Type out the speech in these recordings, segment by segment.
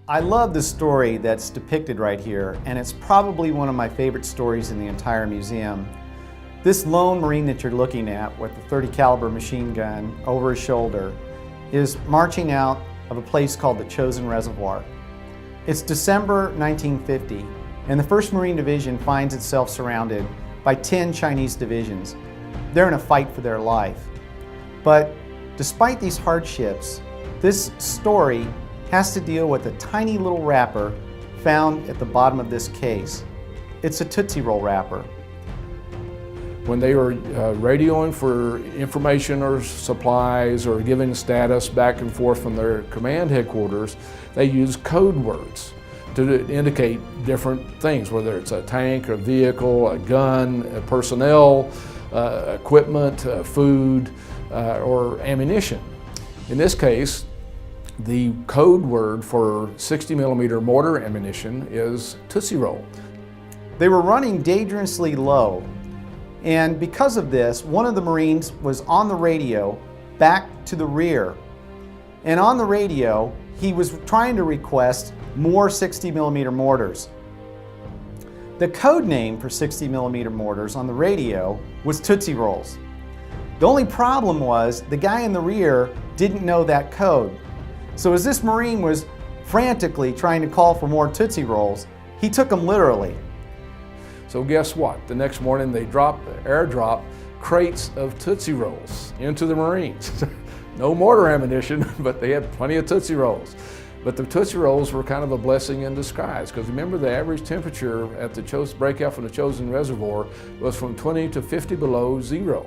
I love the story that's depicted right here, and it's probably one of my favorite stories in the entire museum. This lone Marine that you're looking at with the .30 caliber machine gun over his shoulder is marching out of a place called the Chosin Reservoir. It's December 1950, and the 1st Marine Division finds itself surrounded by 10 Chinese divisions. They're in a fight for their life. But despite these hardships, this story has to deal with a tiny little wrapper found at the bottom of this case. It's a Tootsie Roll wrapper. When they were radioing for information or supplies or giving status back and forth from their command headquarters, they used code words to indicate different things, whether it's a tank, a vehicle, a gun, a personnel, equipment, food, or ammunition. In this case, the code word for 60mm mortar ammunition is Tootsie Roll. They were running dangerously low, and because of this, one of the Marines was on the radio back to the rear. And on the radio, he was trying to request more 60mm mortars. The code name for 60mm mortars on the radio was Tootsie Rolls. The only problem was the guy in the rear didn't know that code. So as this Marine was frantically trying to call for more Tootsie Rolls, he took them literally. So guess what? The next morning they airdrop crates of Tootsie Rolls into the Marines. No mortar ammunition, but they had plenty of Tootsie Rolls. But the Tootsie Rolls were kind of a blessing in disguise, because remember, the average temperature at the breakout from the Chosin Reservoir was from 20 to 50 below zero.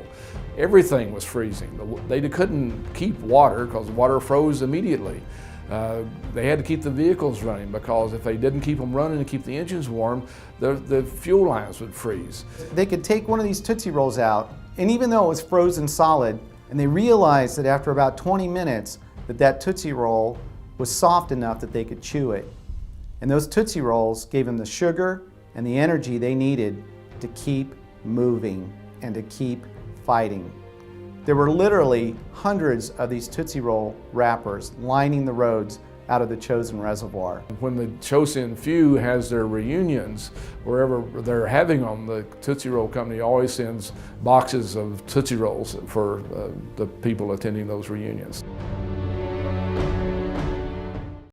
Everything was freezing. They couldn't keep water because water froze immediately. They had to keep the vehicles running, because if they didn't keep them running and keep the engines warm, the fuel lines would freeze. They could take one of these Tootsie Rolls out, and even though it was frozen solid, and they realized that after about 20 minutes that Tootsie Roll was soft enough that they could chew it. And those Tootsie Rolls gave them the sugar and the energy they needed to keep moving and to keep fighting. There were literally hundreds of these Tootsie Roll wrappers lining the roads out of the Chosin Reservoir. When the Chosin Few has their reunions, wherever they're having them, the Tootsie Roll Company always sends boxes of Tootsie Rolls for the people attending those reunions.